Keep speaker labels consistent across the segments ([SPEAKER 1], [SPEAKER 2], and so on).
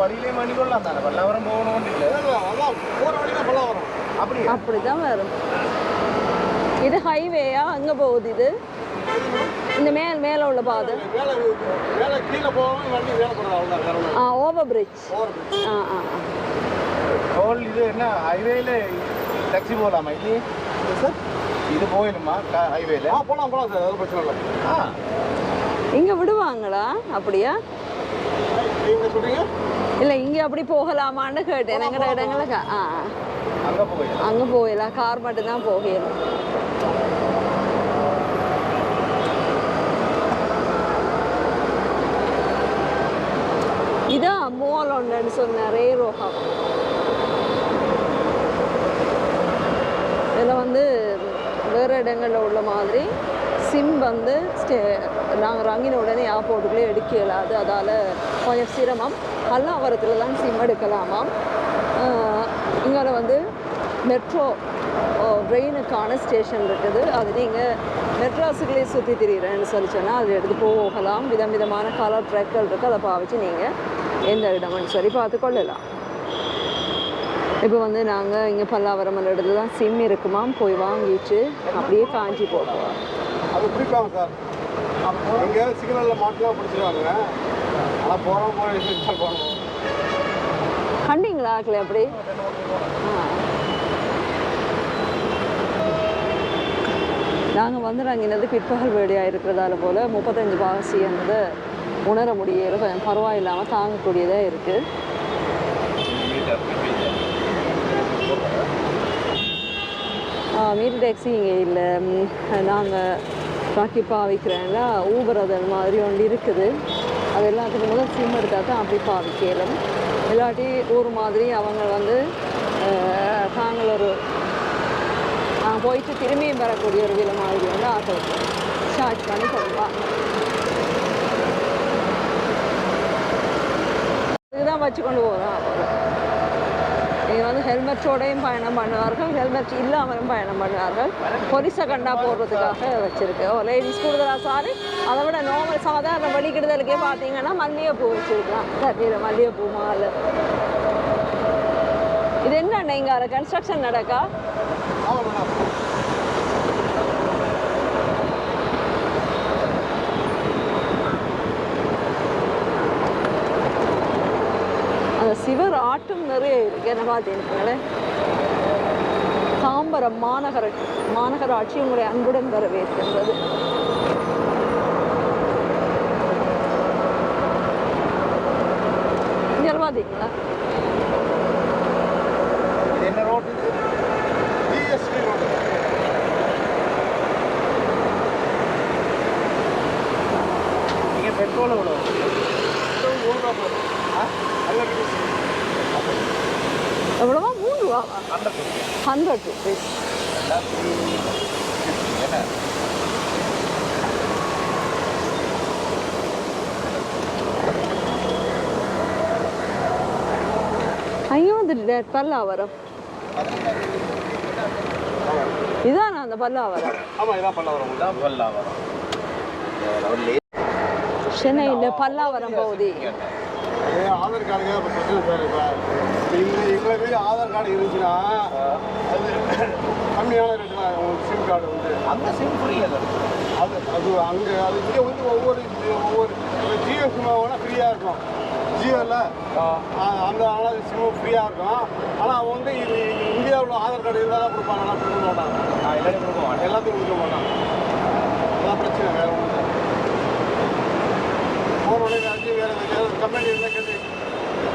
[SPEAKER 1] வழியிலே மணிக்கொள்ளலாம் தானே பல்லாவரம் போகணும் இல்லை அதான் போகிற வழி தான் பல்லாவரம் அப்படி தான் வரும். இது ஹைவேயா அங்கே போகுது இது இந்த மேலே உள்ள பாதை கீழே போகாமல் வண்டி வேலை போகிறது ஓவர் பிரிட்ஜ் இது என்ன ஹைவேல டாக்ஸி போகலாமா இது சார் இது போயிடுமா ஹைவேல போகலாம் சார் அது பிரச்சனை இல்லை இங்கே விடுவாங்களா அப்படியா இல்லை இங்கே அப்படி போகலாமான்னு கேட்டேன் எங்கட இடங்களுக்கு அங்கே போயிடலாம் கார் மட்டும்தான் போகலாம். இதான் மால் ஒன்றுன்னு சொன்னேன் ரேரோஹா. இதில் வந்து வேறு இடங்களில் உள்ள மாதிரி சிம் வந்து நாங்கள் ரங்கின உடனே ஏர்போர்ட்டுக்குள்ளே எடுக்க இயலாது. அதால் கொஞ்சம் சிரமம். பல்லாவரத்தில் தான் சிம் எடுக்கலாமாம். இங்கே வந்து மெட்ரோ ட்ரெயினுக்கான ஸ்டேஷன் இருக்குது. அது நீங்கள் மெட்ராஸுக்குள்ளே சுற்றி திரிகிறேன்னு சொல்லி சொன்னால் அது எடுத்து போகலாம். விதமான கலர் ட்ரெக்கள் இருக்குது. அதை பாவிச்சு நீங்கள் எந்த இடம்னு சொல்லி பார்த்து கொள்ளலாம். இப்போ வந்து நாங்கள் இங்கே பல்லாவரம் இடத்துல தான் சிம் இருக்குமாம். போய் வாங்கிட்டு அப்படியே காஞ்சி போடுவோம். அது பிடிப்பாங்க சார். இங்கே சிக்னலில் மாட்டெலாம் பிடிச்சிருவாங்க. ஆனால் போகிறோம் கண்டிங்களா ஆக்கல அப்படி நாங்கள் வந்து நாங்கள் என்னது பிற்பகல் வேடியாக இருக்கிறதால போல் 35 பாசி என்பதை உணர முடியல. கொஞ்சம் பரவாயில்லாமல் தாங்கக்கூடியதாக இருக்குது. மீட்டர் டேக்ஸி இங்கே இல்லை. நாங்கள் பாக்கி பாவிக்கிறேன்ல ஊபர் அது மாதிரி ஒன்று இருக்குது. அது எல்லாத்துக்கும் முதல் சிம் எடுத்தால் தான் அப்படி பாவிக்கலும். இல்லாட்டி ஒரு மாதிரி அவங்க வந்து தாங்கள் ஒரு போயிட்டு திரும்பியும் வரக்கூடிய ஒரு விலை மாதிரி வந்து ஆட்டோ சார்ஜ் பண்ணி கொடுப்பாங்க. இதுதான் வச்சு கொண்டு போகிறோம். நீங்கள் வந்து ஹெல்மெட்டோடையும் பயணம் பண்ணுவார்கள், ஹெல்மெட் இல்லாமலும் பயணம் பண்ணுவார்கள். பொலிசை கண்டா போடுறதுக்காக வச்சுருக்கு. லேடிஸ் கூடுதலாக சாரி அதை விட நார்மல் சாதாரண வழிகிடுதலுக்கே பார்த்தீங்கன்னா மல்லிகைப்பூ வச்சுருக்கலாம். தண்ணீர் மல்லிகைப்பூ மாலை. இது என்ன இங்கே கன்ஸ்ட்ரக்ஷன் நடக்கா? அந்த சிவர் ஆட்டும் நிறைய இருக்கு. என்ன பார்த்தீங்களே தாம்பரம் மாநகராட்சி உங்களுடைய அன்புடன் வரவேற்கின்றது. இங்கே பார்த்தீங்களா என்ன ரோடு? GST road. நீங்கள் பெட்ரோல் எவ்வளோ? எவ்வளோவா? 3 ரூபாவா? 100 ருபீஸ். ஐயோ வந்து பல்லாவரம் இதான் அந்த பல்லாவரம். ஆமாம் இதான் பல்லாவரம். இதான் பல்லாவரம். சென்னையில் பல்லாவரம் பகுதி. ஆதார் கார்டுங்க பிரச்சனை சார். இப்போ எங்களை போய் ஆதார் கார்டு இருந்துச்சுன்னா அது கம்மியான ரேட்டு உங்களுக்கு சிம் கார்டு வந்து அந்த சிம் ஃப்ரீயாக அது அங்கே அது இங்கே வந்து ஒவ்வொரு ஜியோ சிம் வாங்கினா ஃப்ரீயாக இருக்கும். ஜியோவில் அந்த ஆனால் சிம்மும் ஃப்ரீயாக இருக்கும். ஆனால் அவன் வந்து இது இந்தியாவில் ஆதார் கார்டு இருந்தால் தான் கொடுப்பாங்க. எல்லாம் கொடுக்க மாட்டாங்க. எல்லாத்தையும் கொடுக்க மாட்டாங்க. எல்லாத்தையும் கொடுக்க மாட்டாங்க. அதான் பிரச்சனை. வேறு ஒன்று போனோடனே வேறு கம்பெனி இருந்தால் கேட்டு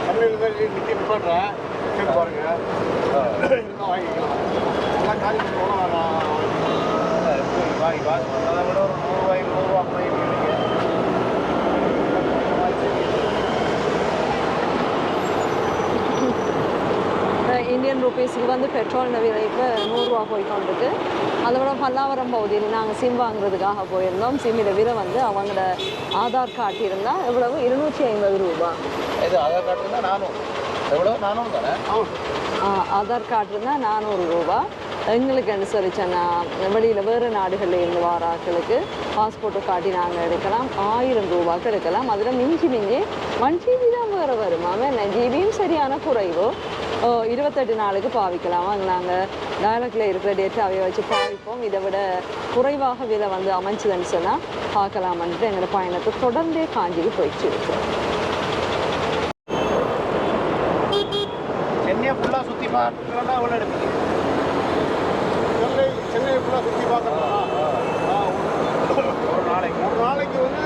[SPEAKER 1] கம்பெனி இருந்தால் நிற்க நிப்பாட்டுறேன் கேட்டு பாருங்கள் இருந்தால் வாங்கிக்கலாம். எல்லாம் காலி போனால் வாங்கி அதை விட ஒரு 100 ரூபா அப்படி இந்தியன் ருபீஸுக்கு வந்து பெட்ரோல் விலை இப்போ 100 ரூபா போய்கொண்டிருக்கு. அதை விட பல்லாவரம் பகுதியில் நாங்கள் சிம் வாங்குறதுக்காக போயிருந்தோம். சிம்மில் விலை வந்து அவங்களோட ஆதார் கார்டு இருந்தால் எவ்வளவு 250 ரூபா. இது ஆதார் கார்டு இருந்தால் 400. எவ்வளோ 400 தானே? ஆதார் கார்டு இருந்தால் 400 ரூபா. எங்களுக்குன்னு சொல்லி சொன்னால் வெளியில் வேறு நாடுகளில் இருந்து வர ஆட்களுக்கு பாஸ்போர்ட்டை காட்டி நாங்கள் எடுக்கலாம் 1000 ரூபாய்க்கு எடுக்கலாம். அதில் மிஞ்சி 1 GB தான் வேறு வருமா? ஜிபியும் சரியான குறைவோ 28 நாளுக்கு பாவிக்கலாமா? நாங்கள் டயலாக்டில் இருக்கிற டேட்டாவை வச்சு பாவிப்போம். இதை விட குறைவாக விலை வந்து அமைஞ்சதுன்னு சொன்னால் பார்க்கலாமன்ட்டு எங்களோட பயணத்தை தொடர்ந்தே காஞ்சிக்கு போயிட்டு இருக்கோம்.
[SPEAKER 2] சென்னையை ஃபுல்லாக சுற்றி பார்க்கணுன்னா எவ்வளோ எடுப்பீங்க? சென்னையை ஃபுல்லாக சுற்றி பார்க்கணும்னா ஒரு நாளைக்கு வந்து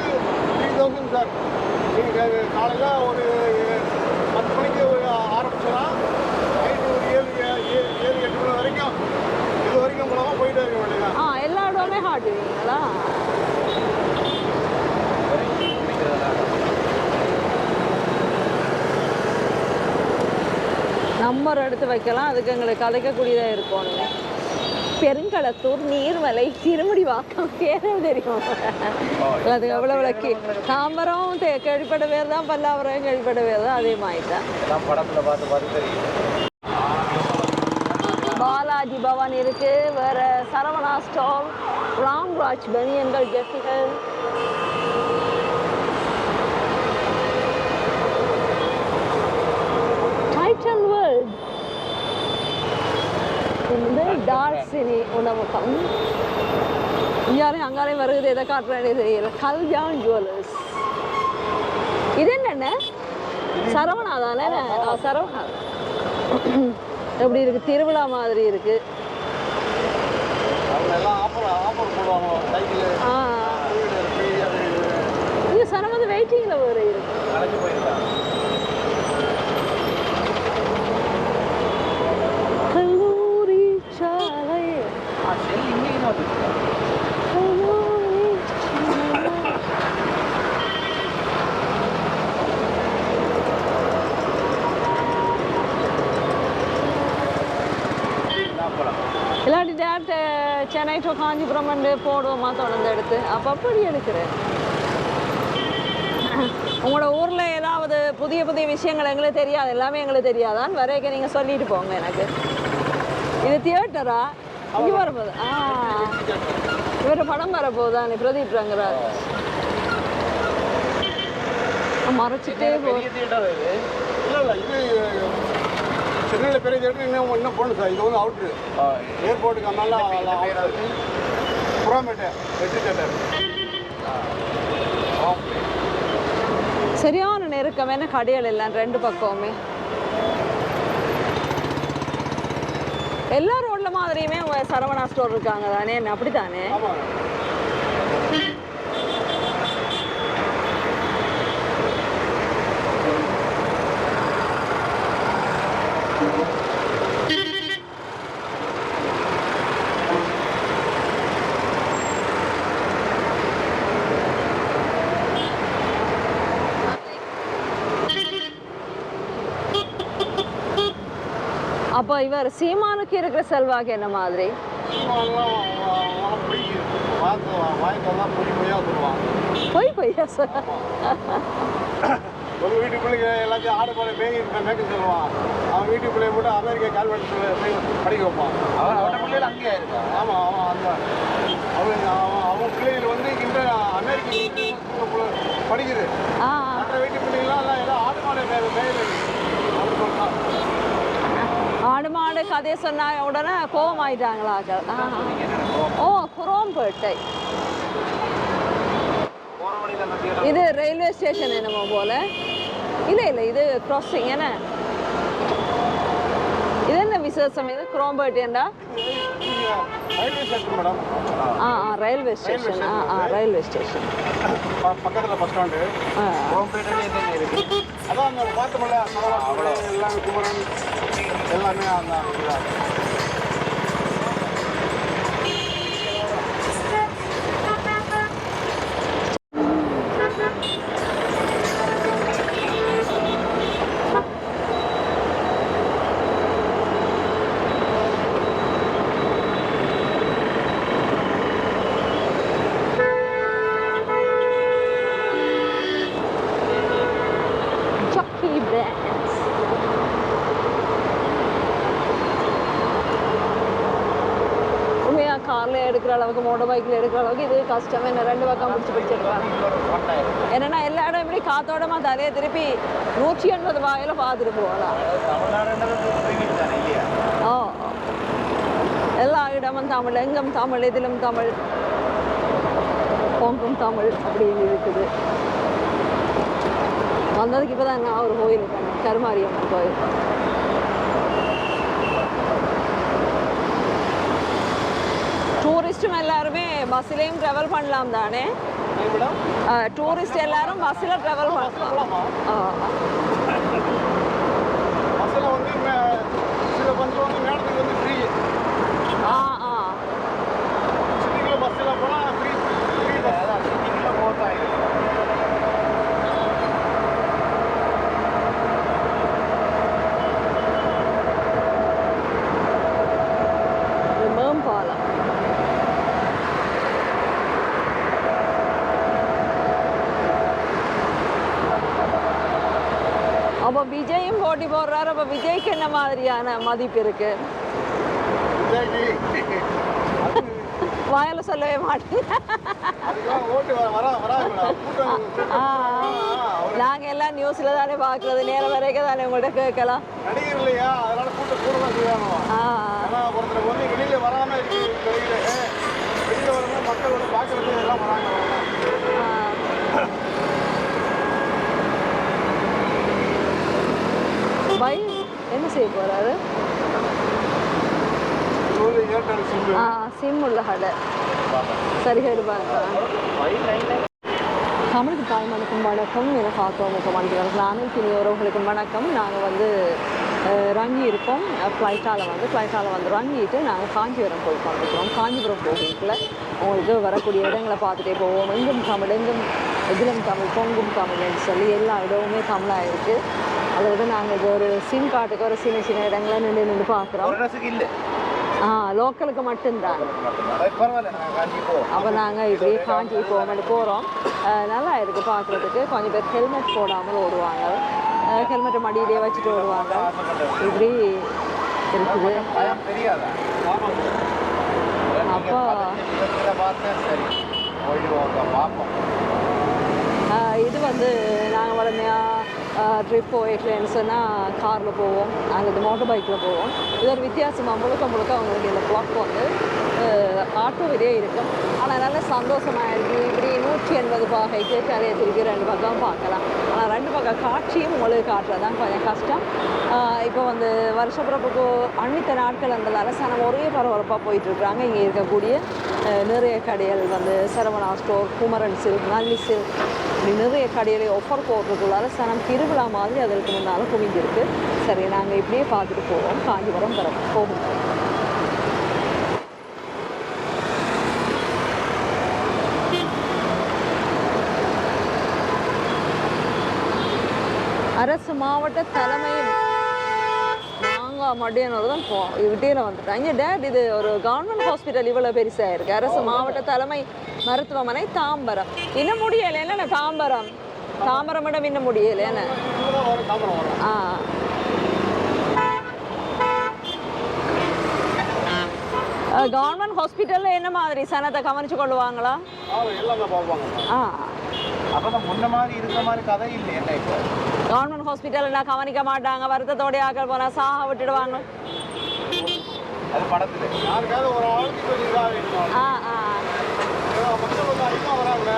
[SPEAKER 2] 3000 சார். நீங்கள் காலையில் ஒரு 10 மணிக்கு ஆரம்பிச்சோன்னா நைட்டு ஒரு 7-8 மணி வரைக்கும் இது வரைக்கும் மூலமாக போயிட்டு இருக்க வேண்டியதான்.
[SPEAKER 1] எல்லா இடமே ஹாட்டுவீங்களா? நம்பர் எடுத்து வைக்கலாம். அதுக்கு எங்களுக்கு கதைக்கக்கூடியதாக இருக்கணும். பெருங்களத்தூர், நீர்மலை, திருமுடிவாக்கம் பேரே தெரியும். அது எவ்வளோ விளக்கி தாம்பரம் கேள்விப்பட்ட பேர் தான், பல்லாவரம் கேள்விப்பட்ட பேர் தான், அதே மாதிரி தான்.
[SPEAKER 2] படத்தில் பார்த்து தெரியும்.
[SPEAKER 1] பாலாஜி பவன் இருக்கு, வேற சரவணா ஸ்டோர், ராம்ராஜ் பனியன்கள், ஜெஃபிகள், டைட்டன் வேர்ல்ட், டார்சினி உணவகம். இங்காரையும் அங்காரையும் வருது, எதை காட்டுறேன்னு தெரியல. கல்யாண் ஜுவல்லர்ஸ். இது என்னென்ன? சரவணா தானே? சரவணா. எப்படி இருக்கு? திருவிழா மாதிரி இருக்கு. இது சரவணா வெயிட்டிங்ல வேறு இருக்கு. கல்லூரி சாலை. இல்லாட்டி டேரக்ட் சென்னை டு காஞ்சிபுரம் வந்து போடுவோமா தொடர்ந்து எடுத்து? அப்போ அப்படி எடுக்கிறேன். உங்களோட ஊரில் ஏதாவது புதிய புதிய விஷயங்கள் எங்களுக்கு தெரியாது, எல்லாமே எங்களுக்கு தெரியாதான் வரைக்கும் நீங்கள் சொல்லிட்டு போங்க எனக்கு. இது தியேட்டரா? இங்கே வரப்போது. இவர படம் வரப்போதா? நீ பிரதீப் ரங்கராஜ் மறைச்சிட்டே போ.
[SPEAKER 2] இல்லை இது சென்னையில் பெரிய தேட்டர் இன்னும் போகணும் சார். இது வந்து அவுட்ரு ஏர்போர்ட்டுக்கு அதனால புறாமேட்டை வெற்றி தேட்டர்.
[SPEAKER 1] சரியான நெருக்கமான கடைகள் எல்லாம் ரெண்டு பக்கமுமே. எல்லா ரோட்ல மாதிரியுமே சரவணா ஸ்டோர் இருக்காங்க தானே? அப்படித்தானே? அப்போ இவர் சீமானுக்கு இருக்கிற செல்வாக்கு என்ன மாதிரி? பொய் பொய்யா சார்?
[SPEAKER 2] ஒரு வீட்டுக்குள்ளே எல்லாத்தையும் ஆடு போல மேய்க்க சொல்லுவான். அவன் வீட்டுக்குள்ளே போட்டு அமெரிக்கா கால்வெட்டில் படிக்க வைப்பான். அவன் பிள்ளைகள் அங்கேயே இருக்கான். ஆமாம், அவன் அந்த அவன் பிள்ளைகள் வந்து இங்கே அமெரிக்கா படிக்குது. மற்ற வீட்டு பிள்ளைங்களாம் எல்லாம் ஆடு மாடு மேய்வு அப்படின்னு சொல்லிட்டான்.
[SPEAKER 1] ஆடு மாடு கதையை சொன்ன உடனே கோபம் ஆயிட்டாங்களா? ஓ, குரோம்பேட்டை. இது ரயில்வே ஸ்டேஷன் என்னமோ போல. இல்லை இல்லை, இது கிராசிங் என்ன? இது என்ன விசேஷம்? இது குரோம்பேட்டைண்டா?
[SPEAKER 2] Railway station madam.
[SPEAKER 1] Railway station. Railway station
[SPEAKER 2] பக்கத்தில் பஸ் ஸ்டாண்டு. குரோம்பேட்டையில் இருக்கு. அதான் அந்த பார்த்தோம்ல, அவ்வளோ எல்லாமே குமரன் எல்லாமே அந்த
[SPEAKER 1] அளவுக்கு மோட்டர் பைக்கில் எடுக்கிற அளவுக்கு இது கஷ்டம். என்ன 2 பக்கம் பிடிச்சிருக்காங்க. என்னன்னா எல்லா இடம் இப்படி காத்தோடமா தலையை திருப்பி 180 வாயில பார்த்துட்டு போகலாம். ஓ, எல்லா இடமும் தமிழ், எங்கும் தமிழ், இதிலும் தமிழ், பொங்கும் தமிழ் அப்படின்னு இருக்குது. வந்ததுக்கு இப்போ தான் நான் ஒரு கோயில் கருமாரியம்மன் கோயில். டூரிஸ்டும் எல்லாருமே பஸ்ஸிலையும் ட்ராவல் பண்ணலாம் தானே? டூரிஸ்ட் எல்லாரும் பஸ்ஸில் ட்ராவல் பண்ணலாம்.
[SPEAKER 2] பஸ்ஸில் வந்து சில கொஞ்சம் வந்து மேடத்துக்கு வந்து ஃப்ரீ. சிட்டிக்குள்ள பஸ்ஸில் போனால் ஃப்ரீ பஸ் தான். சிட்டிக்குள்ள போட்டாங்க.
[SPEAKER 1] மேம்பாலம். அப்போ விஜயும் போட்டி போடுறாரு. அப்போ விஜய்க்கு என்ன மாதிரியான மதிப்பு இருக்கு? வாயில சொல்லவே மாட்டேன். நாங்க எல்லாம் நியூஸ்ல தானே பாக்குறது, நேரம் வரைக்கும் தானே உங்கள்கிட்ட கேட்கலாம்.
[SPEAKER 2] நடிகர் இல்லையா, அதனால கூட்டம் கூட தான் செய்யணும். ஒருத்தர் வந்து வெளியில வராம இருக்கு, வெளியில வரணும் மக்கள் வந்து பாக்குறது எல்லாம் வராங்க.
[SPEAKER 1] பை என்ன செய்ய போறாரு? சிம் உள்ள கடை சரி எடுப்பாங்க. தமிழுக்கு தாய்மனுக்கும் வணக்கம். எனக்கு ஆத்தோமுக்கும் வந்திருக்காங்க அனைத்து உறவுகளுக்கும் வணக்கம். நாங்கள் வந்து ரங்கி இருக்கோம். ஃப்ளைட்டால் வந்து ரங்கிட்டு நாங்கள் காஞ்சிபுரம் போய் கொண்டிருக்கிறோம். காஞ்சிபுரம் போகிறதுக்குள்ள உங்களுக்கு வரக்கூடிய இடங்களை பார்த்துட்டே போவோம். எங்கும் தமிழ், எங்கும் இதிலும் தமிழ், பொங்கும் தமிழ்னு சொல்லி எல்லா இடமுமே தமிழாக இருக்குது. அதை விட நாங்கள் இது ஒரு சிம் காட்டுக்கு ஒரு சின்ன சின்ன இடங்களை நின்று பார்க்குறோம். லோக்கலுக்கு மட்டும்தான். அப்போ நாங்கள் இப்படி காஞ்சி போகிறோம். நல்லா இருக்குது பார்க்குறதுக்கு. கொஞ்சம் பேர் ஹெல்மெட் போடாமல் ஓடுவாங்க, ஹெல்மெட்டை மடியிலே வச்சுட்டு ஓடுவாங்க. இப்படி இருக்குது. அப்போ இது வந்து நாங்கள் வளமையாக ட்ரிப் போய்க்கலன்னு சொன்னால் காரில் போவோம், அல்லது மோட்டர் பைக்கில் போவோம். இது ஒரு வித்தியாசமாக முழுக்க அவங்களுக்கு இந்த பிளாக் வந்து ஆட்டோவிலே இருக்கும். ஆனால் நல்ல சந்தோஷமாக இருக்குது. இப்படி 180 பாகைக்கு கரையை திருப்பி 2 பக்கம் பார்க்கலாம். ஆனால் 2 பக்கம் காட்சியும் உங்களுக்கு காட்டுறது தான் கொஞ்சம் கஷ்டம். இப்போ வந்து வருஷப்பிறப்புக்கு அண்மித்த நாட்கள் இருந்ததால் சனம் ஒரே பரபரப்பாக போயிட்டுருக்குறாங்க. இங்கே இருக்கக்கூடிய நிறைய கடைகள் வந்து சரவணா ஸ்டோர், குமரன் சில்க், நல்லி சில்க், இப்படி நிறைய கடையிலே ஆஃபர் போடுறதுக்குள்ளார சனம் திருவிழா மாதிரி அதற்கு முன்னால் குவிஞ்சிருக்கு. சரி, நாங்கள் இப்படியே பார்த்துட்டு போவோம். காஞ்சிபுரம் போகும். அரசு மாவட்ட தலைமையில் நாங்கள் மடியனூர் தான் விட்டியில் வந்துட்டோம். இங்கே டேட் இது ஒரு கவர்மெண்ட் ஹாஸ்பிட்டல் இவ்வளோ பெருசாக இருக்குது. அரசு மாவட்ட தலைமை மருத்துவமனை தாம்பரம். இன்னும் முடியலை என்ன? தாம்பரம் இடம் இன்னும் முடியலை என்ன? கவர்மெண்ட் ஹாஸ்பிட்டலில் என்ன மாதிரி சனத்தை கவனிச்சு கொள்ளுவாங்களா?
[SPEAKER 2] அப்பதான் முன்ன மாதிரி இருக்கிற மாதிரி கதை இல்லை. என்ன இப்போ
[SPEAKER 1] கவர்மெண்ட் ஹாஸ்பிட்டல்னா கவனிக்க மாட்டாங்க, வருத்தத்தோட ஆக்கள் போனா சாக விட்டுடுவாங்க.
[SPEAKER 2] அது படத்துல யாருக்காவது ஒரு ஆளுக்கு கொஞ்சம் இதாக இருக்கும். மக்கள் வந்து அதிகமாக வராங்க.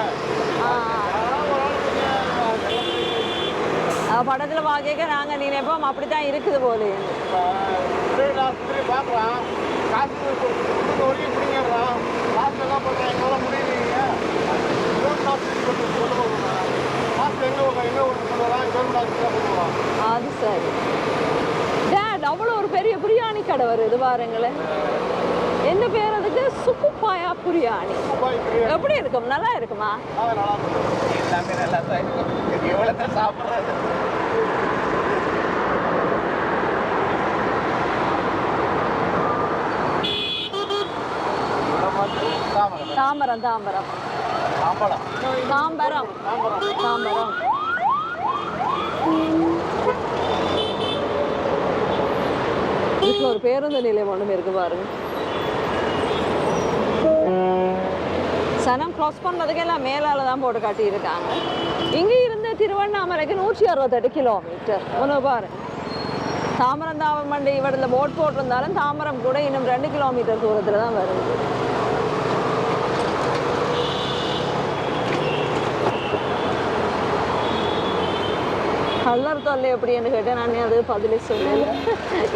[SPEAKER 1] படத்துல பார்க்க நாங்கள் நினைப்போம் அப்படித்தான் இருக்குது போல.
[SPEAKER 2] பார்க்கலாம் காசு வரைக்கும் பிடிங்கிறான். காசு எல்லாம் பண்ணுறேன், எங்களால் முடியலைங்க.
[SPEAKER 1] அது சரி டேட், அவ்வளோ ஒரு பெரிய பிரியாணி கடை வருது பாருங்களேன். என்ன பேர் அதுக்கு? சுக்குப்பாயா பிரியாணி. எப்படி இருக்கும்? நல்லா இருக்குமா?
[SPEAKER 2] எல்லாமே நல்லா தான் இருக்கும். எவ்வளோ சாப்பிட்றது.
[SPEAKER 1] தாம்பரம் இதுக்கு ஒரு பேருந்து நிலையம் ஒன்றும் இருக்கு பாருங்க. ஜனம் க்ராஸ் பண்ணுறதுக்கு எல்லாம் மேலால் தான் போட்டு காட்டியிருக்காங்க. இங்கே இருந்து திருவண்ணாமலைக்கு 168 கிலோமீட்டர். ஒன்று பாருங்க, தாமரம் மண்டி இவரில் போட் போட்டிருந்தாலும் தாமரம் கூட இன்னும் 2 கிலோமீட்டர் தூரத்தில் தான் வருது. கல்லர் தொல்லை எப்படின்னு கேட்டேன். நான் அது பதிலே சொல்லல.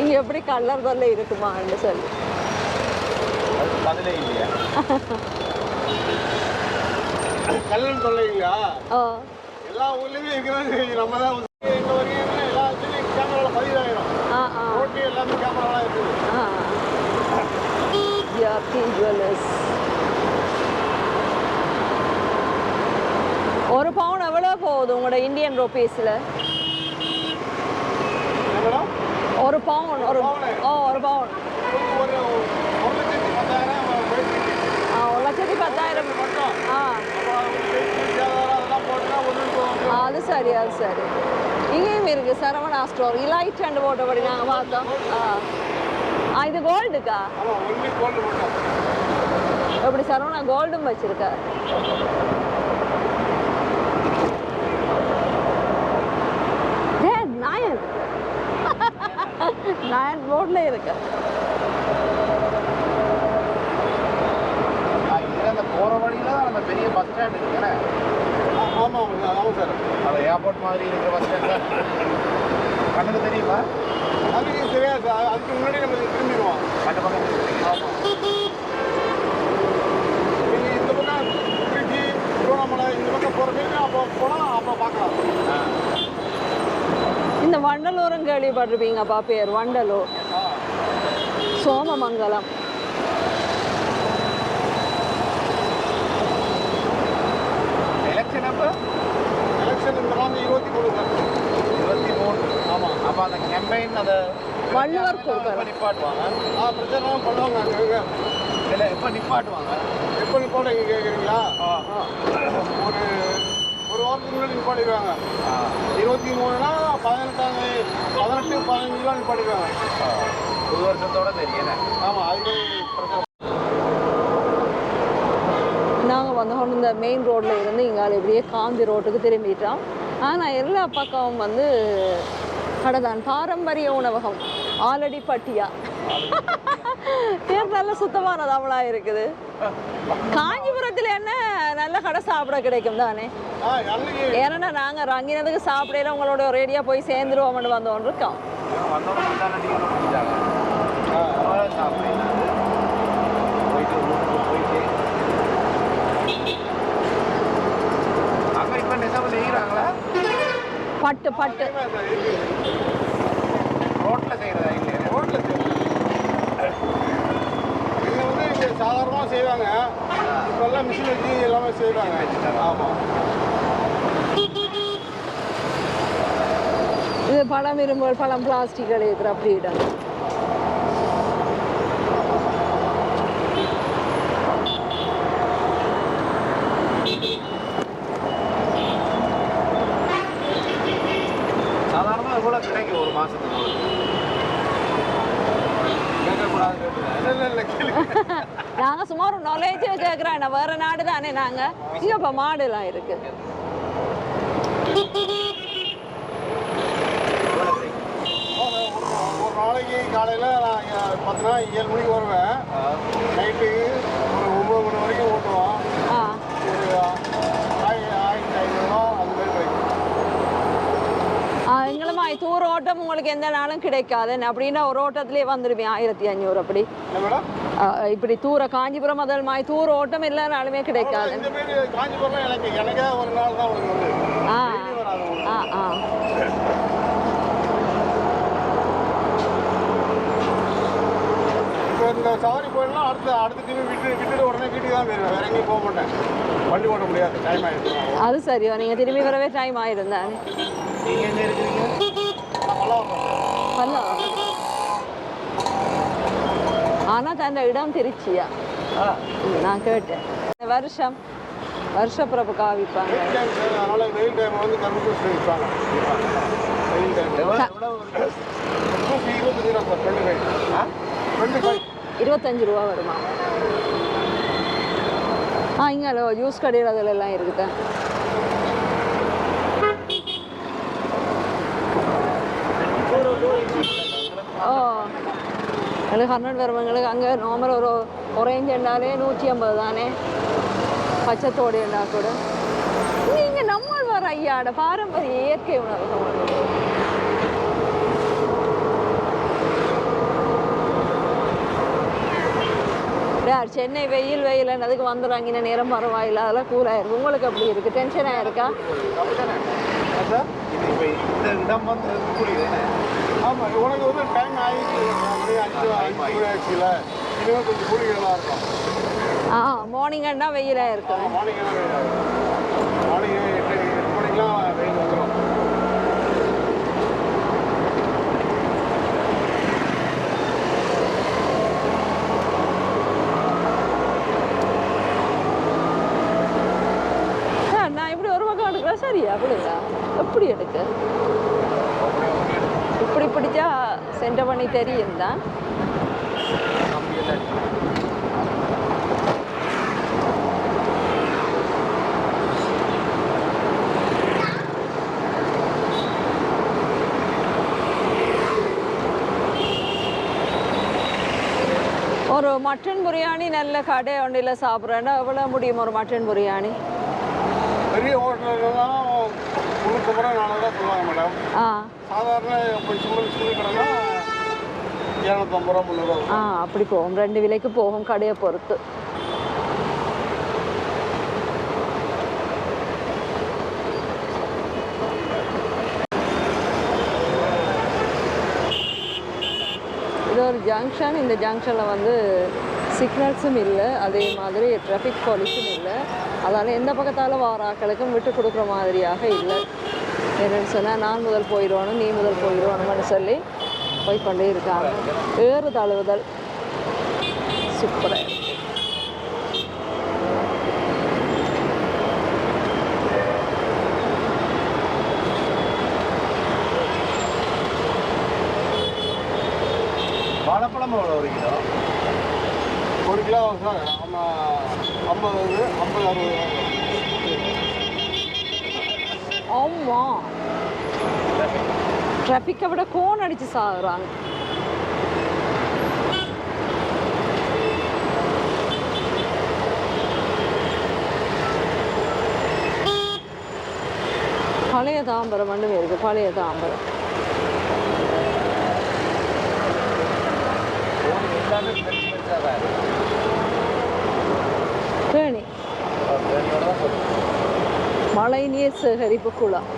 [SPEAKER 1] இங்கே எப்படி கல்லர் தொல்லை இருக்குமான்னு சொல்லி
[SPEAKER 2] பதிலே இல்லையா? கல்லன் தொல்லை இல்லையா? எல்லா ஊர்லேயுமே இருக்கிறாங்க. நம்ம தான் எங்கள் வரைக்கும் எல்லா இடத்துலையும் கேமராவில் பதிவாயிடும். ரோட்டி எல்லாமே கேமராலாம் இருக்குது.
[SPEAKER 1] ஜுவல்லர்ஸ். ஒரு பவுன் எவ்வளோ போகுது உங்களோட இந்தியன் ருபீஸில்? ஒரு பவுன் ஒரு ஒரு பவுன் 1,10,000. அது சரி, அது சரி. இங்கேயும் இருக்கு சரவணா ஸ்டோர். இலைட் அண்ட் போட்டபடி நாங்கள் பார்த்தோம். இது கோல்டுக்கா? எப்படி சரவணா கோல்டும் வச்சிருக்கா? நாயன் நாயன் போர்டில் இருக்கு.
[SPEAKER 2] அந்த போகிற வழியில் அந்த பெரிய பஸ் ஸ்டாண்ட் இருக்குண்ணே. ஆமாம் ஆமாம் சார். அது ஏர்போர்ட் மாதிரி இருக்கிற பஸ் ஸ்டாண்ட் தான். கண்ணுக்கு தெரியுமா? அதுக்கு தெரியாது சார். அதுக்கு முன்னாடி நம்ம திரும்பிடுவோம். அந்த பக்கம் ஆமாம். நீங்கள் இந்த பக்கம் திருச்சி திருவண்ணாமலை இந்த பக்கம் போகிறதுக்கு அப்போ போனால் அப்போ பார்க்கலாம்.
[SPEAKER 1] இந்த வண்டலூரும் கேள்விப்பட்டிருப்பீங்கப்பா, பேர் வண்டலூர். சோமமங்கலம்.
[SPEAKER 2] எலெக்ஷன் இந்த மாதிரி 23 சார். 23. ஆமாம். அப்போ அந்த கேம்பெயின் அதை
[SPEAKER 1] வள்ளுவர்
[SPEAKER 2] நிப்பாட்டுவாங்க. பிரச்சாரம் பண்ணுவாங்க. அங்கே இல்லை எப்போ நிப்பாட்டுவாங்க? எப்போ நிப்பாட்ட இங்கே கேட்குறீங்களா? ஒரு வாரத்துக்கு முன்னாடி நிப்பாட்டிடுவாங்க. 23னா 18 15 நிப்பாட்டிடுவாங்க. ஒரு வருஷத்தோட தெரியும். ஆமாம். அதுக்கு
[SPEAKER 1] நாங்கள் வந்து இந்த மெயின் ரோட்டில் இருந்து இங்கால இப்படியே காந்தி ரோட்டுக்கு திரும்பிட்டோம். ஆனால் எல்லா பக்கமும் வந்து கடைதான். பாரம்பரிய உணவகம் ஆல்ரெடி பட்டியா பேர் நல்ல சுத்தமான தமிழாக இருக்குது. காஞ்சிபுரத்தில் என்ன நல்ல கடை சாப்பிட கிடைக்கும் தானே? ஏன்னா நாங்கள் ரங்கினதுக்கு சாப்பிடல உங்களோட ரேடியாக போய் சேர்ந்துருவோம்னு வந்தோன்னு இருக்கோம். பட்டு பட்டு
[SPEAKER 2] ரோட்ல செய்யறதா? இல்லை ரோட்ல இங்கே வந்து இங்கே சாதாரணமாக செய்வாங்க. இப்போல்லாம் மிஷின் வச்சு எல்லாமே செய்வாங்க. ஆமாம்.
[SPEAKER 1] இது பழம் இரும்பு பழம் பிளாஸ்டிக் இருக்கிற அப்படி இடம்.
[SPEAKER 2] சாதாரணமாக எவ்வளோ கிடைக்கும் ஒரு மாதத்துக்கு?
[SPEAKER 1] நாங்கள் சுமார் ஒரு நாலேஜ் கேட்குறோம். வேற நாடு தானே நாங்கள். இங்கே இப்போ மாடுலாம் இருக்கு.
[SPEAKER 2] ஒரு நாளைக்கு காலையில் நான் 7 மணிக்கு வருவேன். நைட்டு ஒரு 9 மணி வரைக்கும் ஓட்டுவோம். ஒரு 1500 அந்த மாதிரி கிடைக்கும்.
[SPEAKER 1] எங்களுமா தூர ஓட்டம் உங்களுக்கு எந்த நாளும் கிடைக்காது. அப்படின்னா ஒரு ஓட்டத்திலே வந்துடுவேன் 1500 அப்படி. இப்படி தூர காஞ்சிபுரம் முதல் மாய் தூர ஓட்டம் எல்லா நாளுமே கிடைக்காது.
[SPEAKER 2] காஞ்சிபுரம் எனக்கே ஒரு நாள் தான் வந்து. இப்போ இந்த சவாரி போயிடலாம். அடுத்த டிவி விட்டுட்டு உடனே வீட்டுக்கு தான் போயிருவேன். வேற எங்கேயும் போக மாட்டேன். வண்டி ஓட்ட முடியாது. டைம் ஆகிடுச்சு.
[SPEAKER 1] அது சரியோ? நீங்கள் திரும்பி வரவே டைம் ஆகிடும் தானே.
[SPEAKER 2] நீங்கள் எங்கே இருக்கிறீங்க?
[SPEAKER 1] ஆனால் தன் இடம் திருச்சியா? நான் கேட்டேன். வருஷப்பிறப்பு காவிப்பாங்க.
[SPEAKER 2] அதனால வெயில் டைம் வந்து கரும்பு விற்பாங்க. வெயில் டைம்
[SPEAKER 1] 25 ரூபா வருமா? இங்கே ஜூஸ் கடையில் அதில் எல்லாம் இருக்குதா. ஓ எங்களுக்கு 100 வருவங்களுக்கு அங்கே நார்மல் ஒரு ஒரேஞ்ச் எண்ணாலே 150 தானே, பச்சைத்தோடு எண்ணா கூட. நீங்கள் நம்ம வர ஐயாட பாரம்பரிய இயற்கை உணவு. யார் சென்னை வெயில் வெயில்னதுக்கு வந்துடுறாங்க நேரம் பரவாயில்ல, அதெல்லாம் கூலாக இருக்குது. உங்களுக்கு அப்படி இருக்குது, டென்ஷனாக இருக்கா?
[SPEAKER 2] இந்த இடம் வந்து ஆமாம், உனக்கு வந்து டைம் ஆகிடுச்சு, 5 ஆச்சுல, இன்னும் கொஞ்சம் கூலிகளாக இருக்கும்.
[SPEAKER 1] மார்னிங்கன்னா வெயிலாக இருக்கும்.
[SPEAKER 2] மார்னிங் 8 மணிக்கெலாம் வெயில் வந்துடும்.
[SPEAKER 1] நான் இப்படி ஒரு பக்கம் எடுக்கிறேன், சரியா அப்படியா? எப்படி எடுக்க இப்படி பிடிச்சா சென்டர் பண்ணி தெரியும் தான். ஒரு மட்டன் பிரியாணி நல்ல கடை ஒன்றில் சாப்பிட்றேன்னா எவ்வளோ முடியும் ஒரு மட்டன் பிரியாணி?
[SPEAKER 2] பெரிய ஹோட்டல்லாம் 350 400 சொல்லுவாங்க மேடம். சாதாரண சின்ன கடைனா 250 300.
[SPEAKER 1] அப்படி போகும், 2 விலைக்கு போகும் கடையை பொறுத்து. இது ஒரு ஜங்ஷன். இந்த ஜங்ஷனில் வந்து சிக்னல்ஸும் இல்லை, அதே மாதிரி டிராஃபிக் போலீஸும் இல்லை. அதனால் எந்த பக்கத்தால் வார ஆக்களுக்கும் விட்டு கொடுக்குற மாதிரியாக இல்லை. என்னென்னு சொன்னால் நான் முதல் போயிடுவானும் நீ முதல் போயிடுவானுங்கன்னு சொல்லி போய்கொண்டே இருக்காங்க. ஏறு தழுவுதல் சூப்பராக.
[SPEAKER 2] வாழைப்பழம் எவ்வளோ 1 கிலோ? 1 kilo sir 50 60.
[SPEAKER 1] ஆமாம், டிராஃபிக்கை விட கோன் அடித்து சாகுறாங்க. பழைய தாம்பரம் மட்டும் இருக்குது, பழைய தாம்பரம். தேனி மழை நீர் சேகரிப்பு குளம்.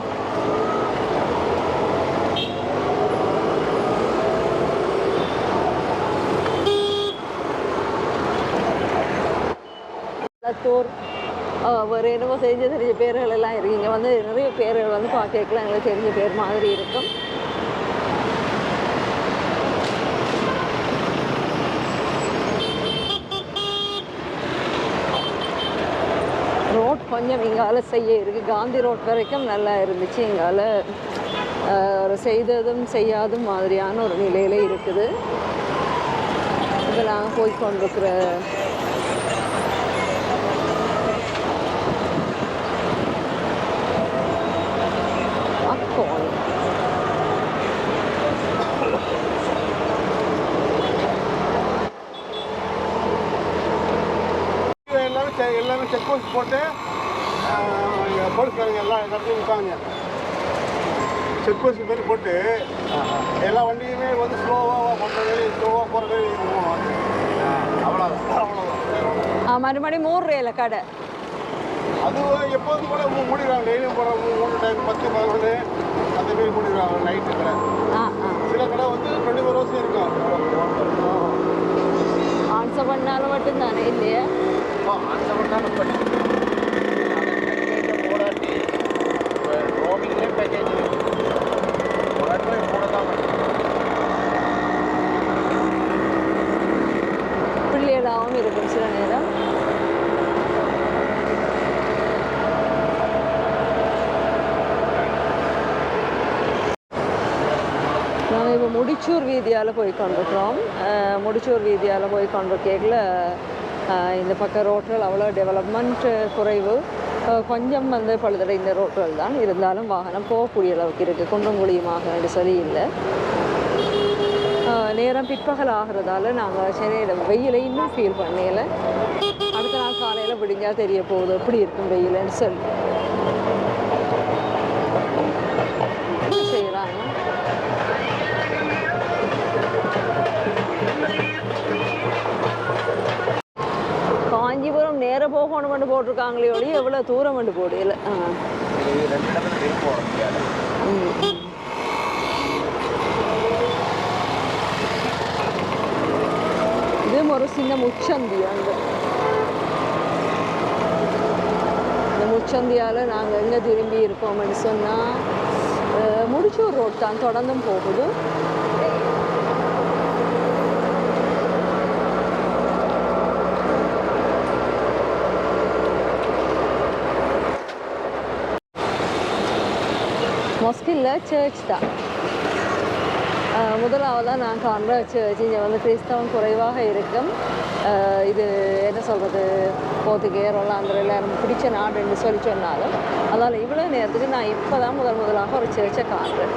[SPEAKER 1] வேறு என்னவோ தெரிஞ்ச பேர்கள் எல்லாம் இருக்கு. இங்கே வந்து நிறைய பேர்கள் வந்து பார்க்கலாம், எங்களுக்கு தெரிஞ்ச பேர் மாதிரி இருக்கும். ரோட் கொஞ்சம் இங்கால செய்ய இருக்குது. காந்தி ரோட் வரைக்கும் நல்லா இருந்துச்சு. இங்கால ஒரு செய்ததும் செய்யாதும் மாதிரியான ஒரு நிலையில் இருக்குது. இப்போ நாங்கள் போய் கொண்டிருக்கிற அக்கோன்
[SPEAKER 2] எல்லாமே செக் போஸ்ட் போட்டு போலீஸ்காரங்க எல்லாம் இடத்துலையும் இருக்காங்க. செக் போஸ்ட் மாதிரி போட்டு எல்லா வண்டியுமே வந்து ஸ்லோவாக பண்ணுறது, ஸ்லோவாக போகிறது. அவ்வளோதான்.
[SPEAKER 1] மறுபடியும் 3 கடை
[SPEAKER 2] அது எப்போதும் கூட மூடிடுவாங்க. டெய்லியும் போகிற 3 டைம் 10 11 அந்த மாரி மூடிடுவாங்க நைட்டு கடை. சில கடை வந்து 24 hours இருக்கும்.
[SPEAKER 1] ஆன்சர் பண்ணாலும் மட்டும்தானே இல்லையா?
[SPEAKER 2] ஆன்சர் பண்ணாலும் போராட்டி ரோமிங்லேயே பேக்கேஜ் போராட்டி கூட தான்
[SPEAKER 1] பிள்ளைகளாகவும் இருக்கும் சில நேரம். நாங்கள் இப்போ முடிச்சூர் வீதியால் போய் கொண்டிருக்கிறோம். முடிச்சூர் வீதியால் போய் கொண்டிருக்கையில் இந்த பக்கம் ரோட்டுகள் அவ்வளோ டெவலப்மெண்ட் குறைவு, கொஞ்சம் வந்து பழுதடைந்த ரோட்டுகள் தான், இருந்தாலும் வாகனம் போகக்கூடிய அளவுக்கு இருக்குது. குன்றம் குழியுமாக சரி இல்லை. நேரம் பிற்பகல் ஆகிறதால நாங்கள் சென்னையில் வெயிலை இன்னும் ஃபீல் பண்ணல. அடுத்த நாள் காலையில் விடிஞ்சால் தெரிய போகுது எப்படி இருக்கும் வெயில்னு சொல்லி. என்ன செய்கிறாங்க? காஞ்சிபுரம் நேர போகணும் போட்டிருக்காங்களே ஒழிய எவ்வளோ தூரம் வந்து போடையில. இது ஒரு சின்ன முச்சந்தி. அங்கே இந்த முச்சந்தியால் நாங்கள் எங்கே திரும்பி இருக்கோம்னு சொன்னால் முடிச்சூர் ரோட் தான் தொடர்ந்தும் போகுது. மொஸ்கில்ல சர்ச் தான் முதலாவதாக நான் காண்ற சர்ச். இங்கே வந்து கிறிஸ்தவம் குறைவாக இருக்கும். இது என்ன சொல்கிறது, போர்த்துகேயர் ஒல்லாந்தர் எல்லாரும் பிடிச்ச நாடுன்னு சொல்லி சொன்னாலும் அதனால் இவ்வளோ நேரத்துக்கு நான் இப்போ தான் முதலாக ஒரு சர்ச்சை காண்றேன்.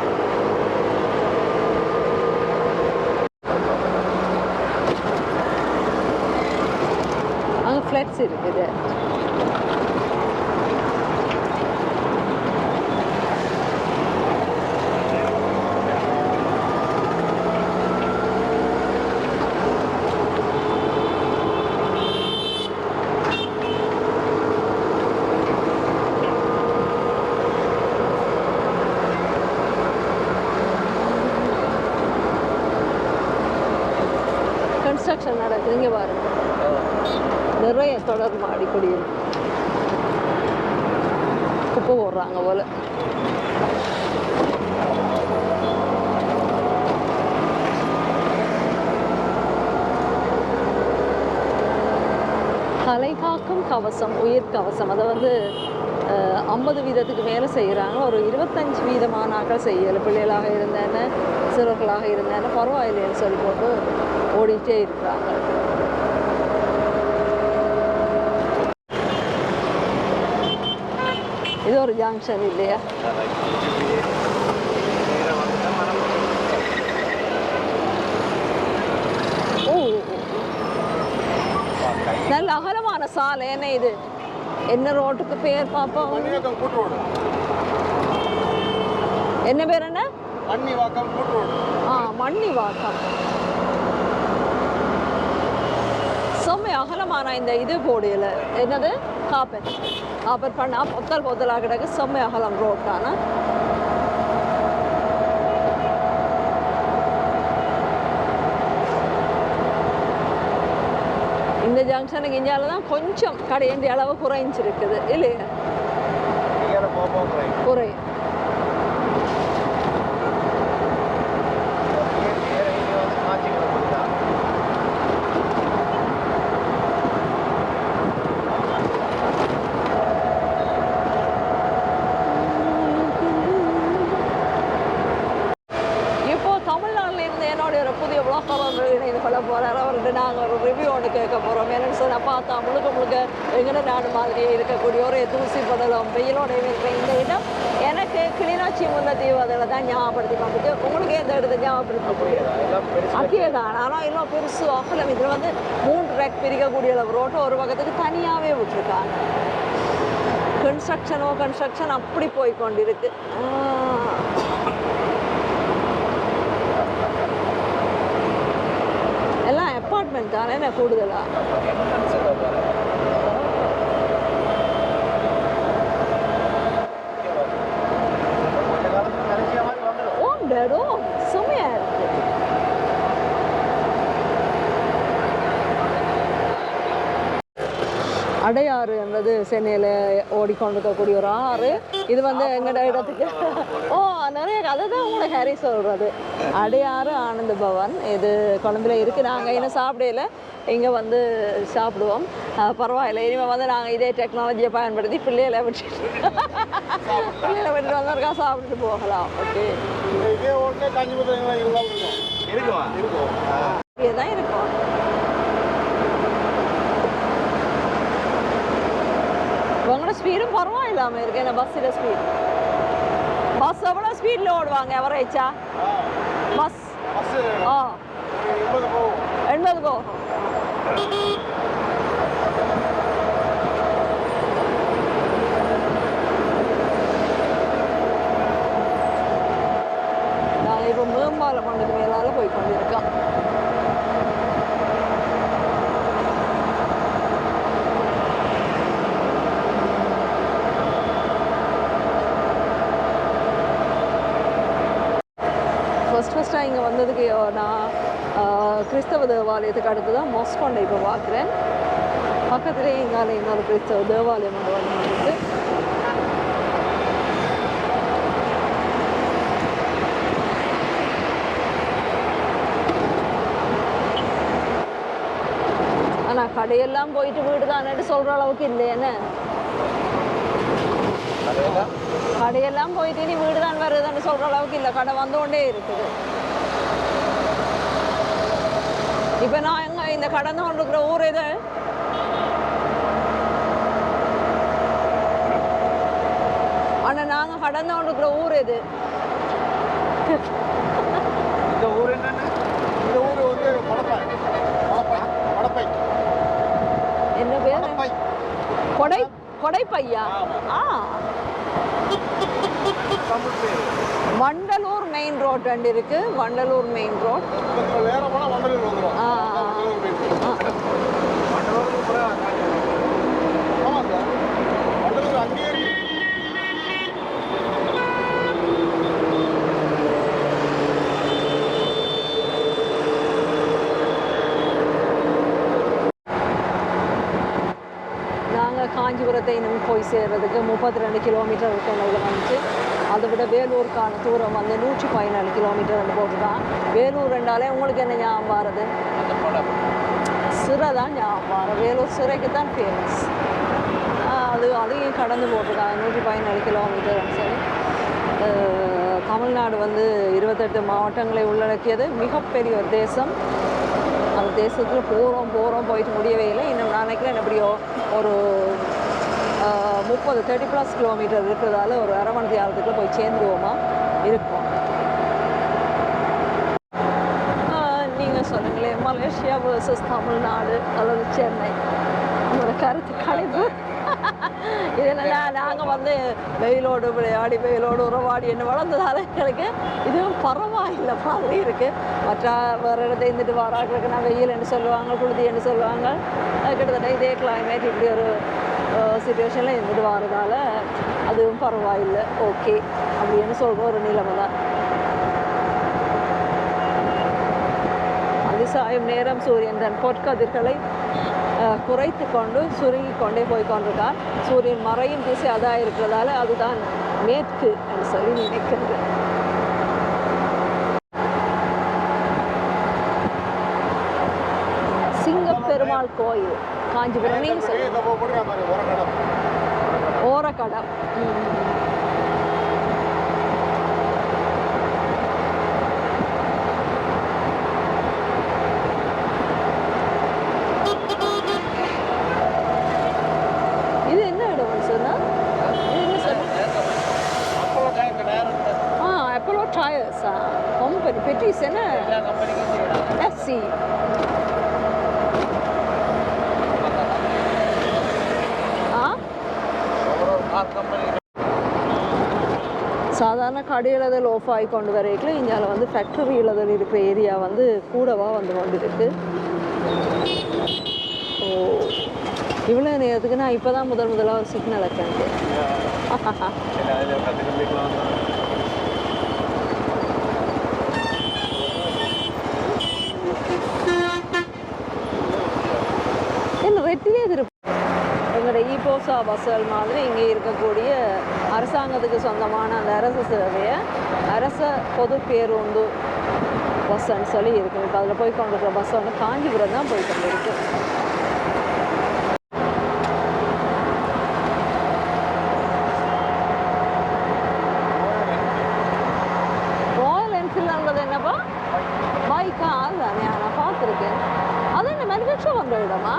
[SPEAKER 1] அங்கே ஃப்ளட்ஸ் இருக்குது. கன்ஸ்ட்ரக்ஷன் நடக்குது. இங்கே பாருங்க, நிறைய தொடர் மாடி குடியிருப்பு குப்பை போடுறாங்க போல. கலை காக்கும் கவசம், உயிர் கவசம், அதை வந்து 50% மேலே செய்கிறாங்க. ஒரு 25% மாணாக்கள் செய்யலை. பிள்ளைகளாக இருந்தேன்னு சிறுவர்களாக இருந்தேன்னு பரவாயில்லைன்னு சொல்லி போட்டு ஓடிட்டே இருக்கிறாங்க. இது ஒரு ஜங்ஷன் இல்லையா? ஓ, நல்ல அகலமான சாலை. என்ன இது, என்ன ரோட்டுக்கு பேர் பார்ப்போம்? என்ன பேர்? என்ன மண்ணிவாக்கம்? மண்ணிவாக்கம். செம்ம அகலமான இந்த இது போடையில் என்னது காப்பர் பண்ணா பொத்தலாக கிடக்கு. செம்ம அகலம் ரோட்டான. இந்த ஜங்ஷனுக்கு இந்தியாவில் தான் கொஞ்சம் கடையண்டி அளவு குறைஞ்சிருக்குது இல்லையா? குறையும். இணைந்து கொள்ள போகிறார். அவர்கிட்ட நாங்கள் ஒரு ரிவ்யூ ஒன்று கேட்க போகிறோம். என்னென்னு சொன்னால் பார்த்தா முழுக்க எங்கட நாடு மாதிரியே இருக்கக்கூடிய ஒரு தூசி படலம் வெயிலோட இருக்கிற இந்த இடம் எனக்கு கிளிநொச்சி முல்லைத்தீவு அதில் தான் ஞாபகப்படுத்தி பார்த்துட்டு உங்களுக்கு எந்த இடத்தை ஞாபகப்படுத்தக்கூடிய அக்கே தான். ஆனால் இன்னும் பெருசு அகலம். இதில் வந்து 3 ரேக் பிரிக்கக்கூடிய அளவு ரோட்டை ஒரு பக்கத்துக்கு தனியாகவே விட்டுருக்காங்க. கன்ஸ்ட்ரக்ஷன் அப்படி போய் கொண்டிருக்கு. எல்லாம் அப்பார்ட்மெண்ட் தானே என்ன கூடுதலா? செம்மையா இருக்கு. அடையாறு என்பது சென்னையில் ஓடிக்கொண்டிருக்கக்கூடிய ஒரு ஆறு. இது வந்து எங்கட இடத்துக்கு நிறைய கதை தான் உங்களுக்கு ஹரி சொல்கிறது. அடையாறு ஆனந்த பவன் இது கொழம்புல இருக்குது. நாங்கள் இன்னும் சாப்பிடல, இங்கே வந்து சாப்பிடுவோம். பரவாயில்ல, இனிமேல் வந்து நாங்கள் இதே டெக்னாலஜியை பயன்படுத்தி பிள்ளைகளை விட்டுட்டு வந்திருக்கா சாப்பிட்டுட்டு போகலாம். ஓகே, இதுதான் இருக்கும். ஸ்பீடும் பரவாயில்லாமல் இருக்கு என்ன பஸ்ஸில் ஸ்பீட் பஸ் எவ்வளோ ஸ்பீடில் ஓடுவாங்க எவரேச்சா பஸ் ஆ 80 போகும் நாங்கள் இப்போ மேம்பாலம் மண்ணுக்கு மேலால போய் கொண்டிருக்கோம் ஃபஸ்ட்டாக இங்கே வந்ததுக்கு நான் கிறிஸ்தவ தேவாலயத்துக்கு அடுத்து தான் மொஸ்கொண்டை இப்போ பார்க்குறேன் பக்கத்துலேயே எங்கால இன்னொரு கிறிஸ்தவ தேவாலயம் ஒன்று வந்துருக்கு ஆனால் கடையெல்லாம் போயிட்டு வீடு தானேட்டு சொல்கிற அளவுக்கு இல்லையேன்னு கடையெல்லாம் போயிட்டு நீ வீடு தான் வருதுன்னு சொல்கிற அளவுக்கு இல்லை கடை வந்து கொண்டே இருக்குது இப்போ நான் எங்க இந்த கடந்து கொண்டிருக்கிற ஊர் எது ஆனால் நாங்கள் கடந்து கொண்டிருக்கிற ஊர் எது
[SPEAKER 2] இந்த ஊர் என்னன்னு இந்த ஊர் வந்து கொடைப்பை
[SPEAKER 1] என்ன பேர் கொடை கொடைப்பையா ஆ வண்டலூர் மெயின் ரோட் ரெண்டு இருக்கு வண்டலூர் மெயின் ரோட்
[SPEAKER 2] வேற போனா வண்டலூர் வந்துரும் வண்டலூர் அங்கே
[SPEAKER 1] காஞ்சிபுரத்தை இன்னும் போய் சேர்றதுக்கு 32 கிலோமீட்டர் இருக்கிறது வந்துச்சு அதை விட வேலூருக்கான தூரம் வந்து 114 கிலோமீட்டர் போட்டுதான் வேலூர் ரெண்டாலே உங்களுக்கு என்ன ஞாபகம் வருது சிறை தான் ஞாபகம் வரும் வேலூர் சிறைக்கு தான் ஃபேமஸ் அதையும் கடந்து போட்டிருக்காங்க 114 கிலோமீட்டர்னு சொல்லி தமிழ்நாடு வந்து 28 மாவட்டங்களை உள்ளடக்கியது மிகப்பெரிய ஒரு தேசம் அந்த தேசத்தில் போகிறோம் போயிட்டு முடியவே இல்லை இன்னும் நான் நினைக்கிறேன் எப்படியோ ஒரு 30-30+ கிலோமீட்டர் இருக்கிறதால ஒரு அரை மணி நேரத்துக்குள்ள போய் சேர்ந்துருவோமா இருக்கும் நீங்கள் சொல்லுங்களேன் மலேசியா வர்சஸ் தமிழ்நாடு அல்லது சென்னை உங்களோட கருத்து கணிப்பு இது என்னன்னா நாங்கள் வந்து வெயிலோடு விளையாடி வெயிலோடு உறவாடி என்ன வளர்ந்ததால எங்களுக்கு இதுவும் பரவாயில்லை மாதிரி இருக்குது மற்ற வேறு இடத்த இருந்துட்டு வராங்களுக்கு நான் வெயில் என்று சொல்லுவாங்க குளிர்ச்சி என்று சொல்லுவாங்க கிட்டத்தட்ட இதே கிளைமேட் இப்படி ஒரு சிச்சுவேஷனில் இருந்துட்டு வரதால அதுவும் பரவாயில்லை ஓகே அப்படின்னு சொல்கிற ஒரு நிலைமை தான் அதிசாயம் நேரம் சூரியன் தன் பொற்கதிர்களை குறைத்து கொண்டு சுருங்கி கொண்டே போய் கொண்டிருக்கார் சூரியன் மறையும் திசை அதாக இருக்கிறதால அதுதான் மேற்கு என்று சொல்லி நினைக்கின்றேன் சிங்கப்பெருமாள் கோயில் காஞ்சிபுரம் நீங்கள் சொல்லுங்க ஓரக்கடம் company Petis என்ன FC சாதாரண கடையிலதில் ஆஃப் ஆகி கொண்டு வரைக்கும் இங்கே வந்து ஃபேக்டரி இலதில் இருக்கிற ஏரியா வந்து கூடவா வந்து கொண்டிருக்கு ஓ இவ்வளோ நேரத்துக்கு நான் இப்போ தான் முதலாக ஒரு சிக்னல் இருக்கேன் எங்களோட ஈபோசா பஸ்ஸுகள் மாதிரி இங்கே இருக்கக்கூடிய அரசாங்கத்துக்கு சொந்தமான அந்த அரசு சேவையை அரச பொது பேருந்து பஸ்ஸுன்னு சொல்லி இருக்குது இப்போ அதில் போய் கொண்டிருக்கிற பஸ் வந்து காஞ்சிபுரம் தான் போய் கொண்டிருக்கு ராயல் என்ஃபீல்டுன்றது என்னப்பா பைக்கா அதுதானே நான் பார்த்துருக்கேன் அது என்ன மேனுஃபேக்சர் பண்ணுற இடமா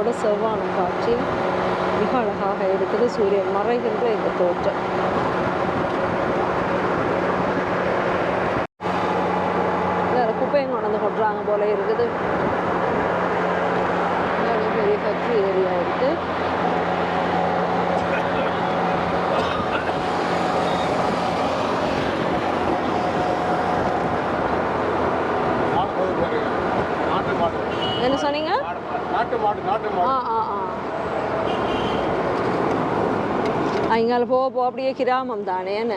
[SPEAKER 1] சூரியனோட செவ்வானம் காட்சி மிக அழகாக இருக்குது. சூரியன் மறைகின்ற இந்த தோற்றம். குப்பையும் கொண்டு கொட்டுறாங்க போல இருக்குது. பெரிய ஃபேக்ட்ரி ஏரியா இருக்கு. என்ன சொன்னீங்க?
[SPEAKER 2] நாட்டு மாடு.
[SPEAKER 1] அங்கால போக அப்படியே கிராமம் தானே. என்ன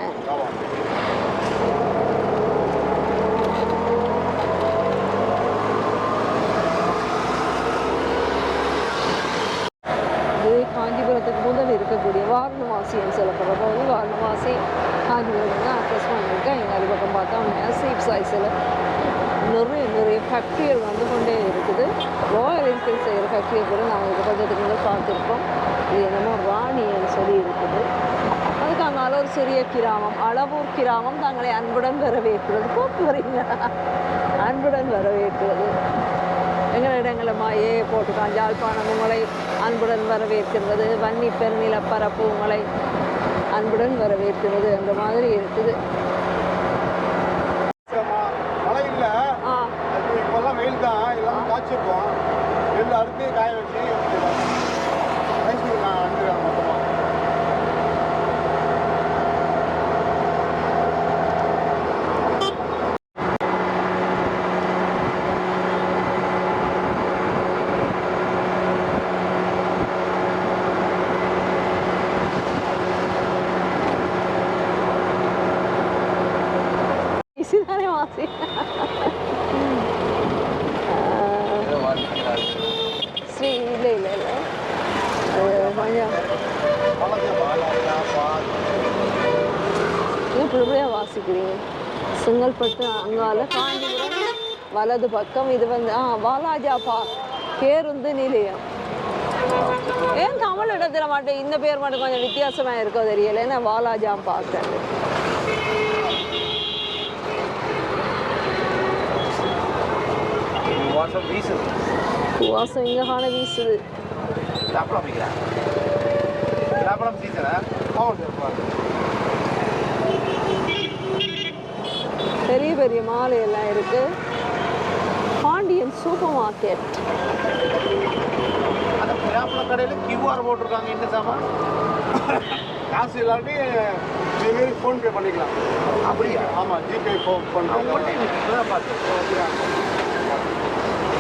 [SPEAKER 1] காஞ்சிபுரத்துக்கு முதல் இருக்கக்கூடிய வாரணவாசின்னு சொல்லப்படுற போது வாரணவாசி காஞ்சிபுரம் தான் அட்ரஸ் பண்ணியிருக்கேன். எங்கள் பக்கம் பார்த்தா மேசிவ் சைஸில் நிறைய ஃபேக்ட்ரிகள் வந்து கொண்டே இருக்குது. ராயல் என்ஃபீல்ட் செய்கிற ஃபேக்ட்ரியை கூட நாங்கள் இப்போ கொஞ்சத்துக்கு முதல் பார்த்துருக்கோம். இது என்னமோ ராணின்னு சொல்லி இருக்குது. அதுக்கு அங்கால ஒரு சிறிய கிராமம், அளவூர் கிராமம் தங்களை அன்புடன் வரவேற்கிறது. போக்குவரீங்க அன்புடன் வரவேற்கிறது. எங்களிடங்களுமாயே போட்டுக்கான். யாழ்ப்பாணம் உங்களை அன்புடன் வரவேற்கிறது. வன்னி பெருநிலப்பரப்பு உங்களை அன்புடன் வரவேற்கிறது என்ற மாதிரி இருக்குது.
[SPEAKER 2] மழை இல்லை, இப்போல்லாம் வெயில் தான். எல்லாமே காய்ச்சிருக்கோம். நெல் அறுத்து காய வச்சு நான் அனுப்பிடுவேன் மொத்தமாக.
[SPEAKER 1] ஸ்ரீ இல்லை கொஞ்சம் இப்படியா வாசிக்கிறீங்க. செங்கல்பட்டு அங்கால காஞ்சிபுரம் வலது பக்கம். இது வந்து வாலாஜா பேருந்து நிலையம். ஏன் தமிழ் இடத்துல மாட்டேன் இந்த பேர் மட்டும் கொஞ்சம் வித்தியாசமாக இருக்கோ தெரியல. ஏன்னா வாலாஜா பார்த்தேன். வாசம் இங்கே காண வீசுது. பெரிய பெரிய மாலை எல்லாம் இருக்கு. Pandian super market.
[SPEAKER 2] கடையில் கியூஆர் போட்டிருக்காங்க. என்ன சாமான் காசு இல்லாட்டி இதுமாரி ஃபோன்பே பண்ணிக்கலாம். அப்படியா? ஆமாம், ஜிபே ஃபோன்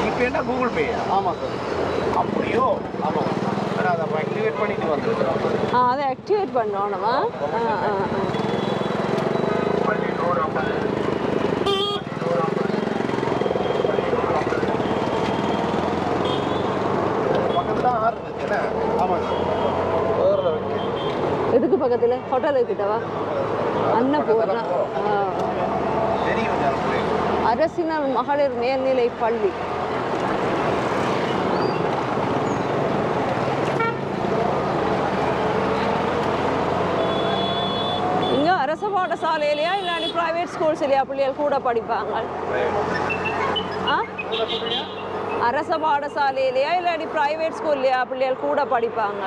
[SPEAKER 2] ஜிபேன்னா கூகுள் பே. ஆமாம் சார். அப்படியோ? ஆமாம். ஆனால் அதை ஆக்டிவேட் பண்ணிட்டு வந்துருக்கோம்.
[SPEAKER 1] அதை ஆக்டிவேட் பண்ணணுமா?
[SPEAKER 2] பக்கத்தில் தான் ஆறு இருக்குண்ணே. ஆமாம் சார்.
[SPEAKER 1] எதுக்கு பக்கத்தில்? ஹோட்டலு கிட்டவா? அன்னபூர்ணா. அரசினர் மகளிர் மேல்நிலை பள்ளி. இங்கே அரச பாடசாலையிலையா இல்லாட்டி ப்ரைவேட் ஸ்கூல்ஸ் இல்லையா பிள்ளைகள் கூட படிப்பாங்க? அரச பாடசாலையிலையா இல்லாட்டி ப்ரைவேட் ஸ்கூல்லையா பிள்ளைகள் கூட படிப்பாங்க?